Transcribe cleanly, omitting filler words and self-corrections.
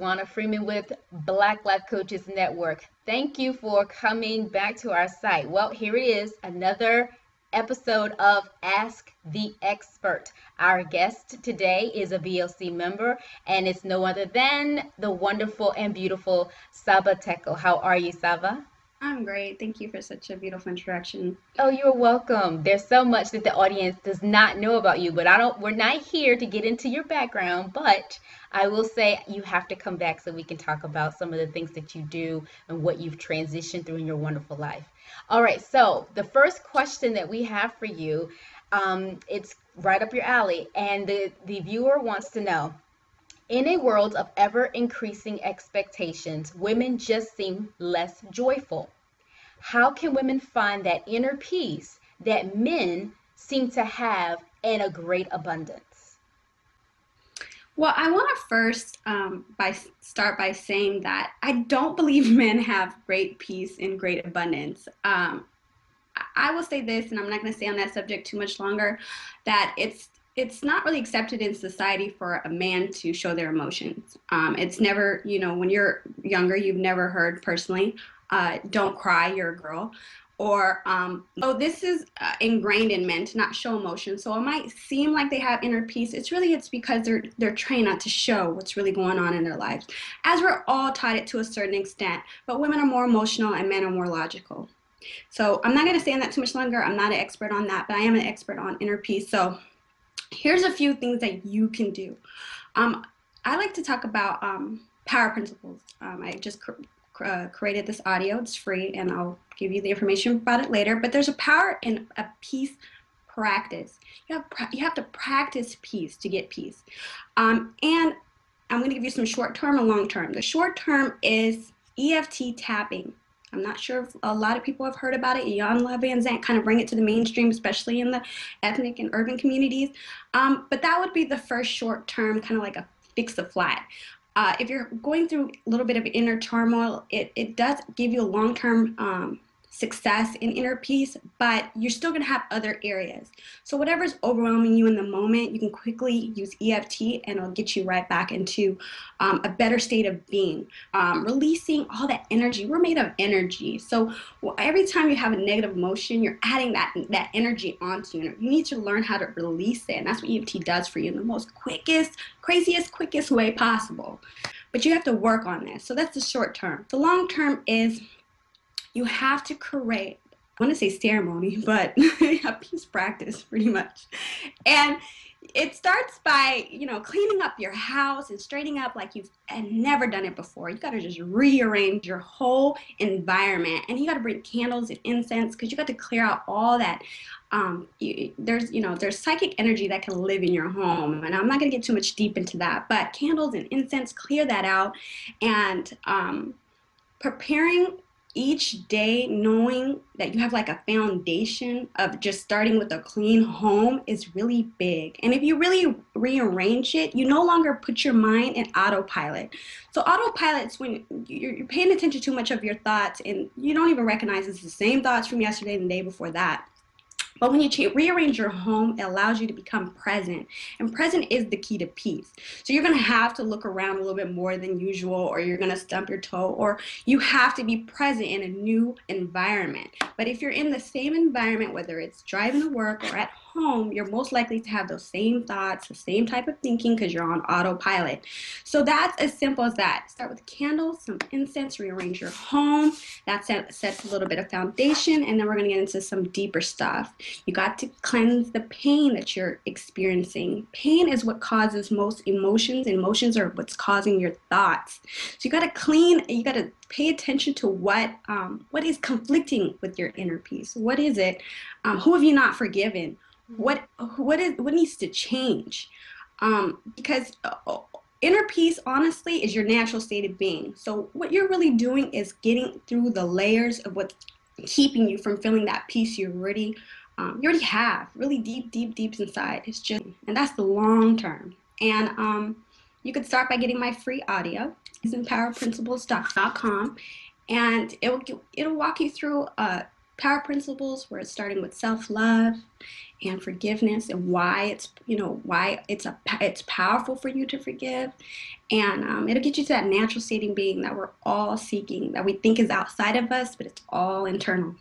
Towanna Freeman with Black Life Coaches Network. Thank you for coming back to our site. Well, here it is, another episode of Ask the Expert. Our guest today is a VLC member, and it's no other than the wonderful and beautiful Saba Tekle. How are you, Saba? I'm great. Thank you for such a beautiful introduction. Oh, you're welcome. There's so much that the audience does not know about you, but we're not here to get into your background, but I will say you have to come back so we can talk about some of the things that you do and what you've transitioned through in your wonderful life. All right, so the first question that we have for you, it's right up your alley, and the viewer wants to know, in a world of ever increasing expectations, women just seem less joyful. How can women find that inner peace that men seem to have in a great abundance? Well, I want to first start by saying that I don't believe men have great peace and great abundance. I will say this, and I'm not going to stay on that subject too much longer, that it's not really accepted in society for a man to show their emotions. It's never, when you're younger, you've never heard personally, don't cry, you're a girl. Or, oh, this is ingrained in men to not show emotion. So it might seem like they have inner peace. It's because they're trained not to show what's really going on in their lives. As we're all taught it to a certain extent, but women are more emotional and men are more logical. So I'm not going to stay on that too much longer. I'm not an expert on that, but I am an expert on inner peace. So here's a few things that you can do. I like to talk about power principles. I just created this audio. It's free, and I'll give you the information about it later. But there's a power in a peace practice. You have to practice peace to get peace. And I'm going to give you some short term and long term. The short term is EFT tapping. I'm not sure if a lot of people have heard about it. Jan Van Zandt kind of bring it to the mainstream, especially in the ethnic and urban communities. But that would be the first short term, kind of like a fix a flat. If you're going through a little bit of inner turmoil, it does give you a long-term success in inner peace, but you're still going to have other areas. So whatever's overwhelming you in the moment, you can quickly use EFT and it'll get you right back into a better state of being, releasing all that energy. We're made of energy. So every time you have a negative emotion, you're adding that energy onto you. You need to learn how to release it. And that's what EFT does for you in the most quickest way possible. But you have to work on this. So that's the short term. The long term is you have to create, I want to say ceremony, but a peace practice pretty much. And it starts by, cleaning up your house and straightening up like you've never done it before. You got to just rearrange your whole environment, and you got to bring candles and incense because you got to clear out all that. There's psychic energy that can live in your home, and I'm not going to get too much deep into that, but candles and incense, clear that out, and preparing each day knowing that you have like a foundation of just starting with a clean home is really big. And if you really rearrange it, you no longer put your mind in autopilot. So autopilot's when you're paying attention too much of your thoughts and you don't even recognize it's the same thoughts from yesterday and the day before that. But when you rearrange your home, it allows you to become present. And present is the key to peace. So you're going to have to look around a little bit more than usual, or you're going to stump your toe, or you have to be present in a new environment. But if you're in the same environment, whether it's driving to work or at home, you're most likely to have those same thoughts, the same type of thinking because you're on autopilot. So that's as simple as that. Start with candles, some incense, rearrange your home. That sets a little bit of foundation, and then we're going to get into some deeper stuff. You got to cleanse the pain that you're experiencing. Pain is what causes most emotions, and emotions are what's causing your thoughts. So you got to pay attention to what is conflicting with your inner peace. What is it? Who have you not forgiven? What needs to change? Because inner peace, honestly, is your natural state of being. So what you're really doing is getting through the layers of what's keeping you from feeling that peace you already have, really deep inside. And that's the long term. And you could start by getting my free audio. It's empowerprinciples.com, and it'll walk you through power principles where it's starting with self-love and forgiveness and why it's powerful for you to forgive, and it'll get you to that natural state of being that we're all seeking, that we think is outside of us, but it's all internal.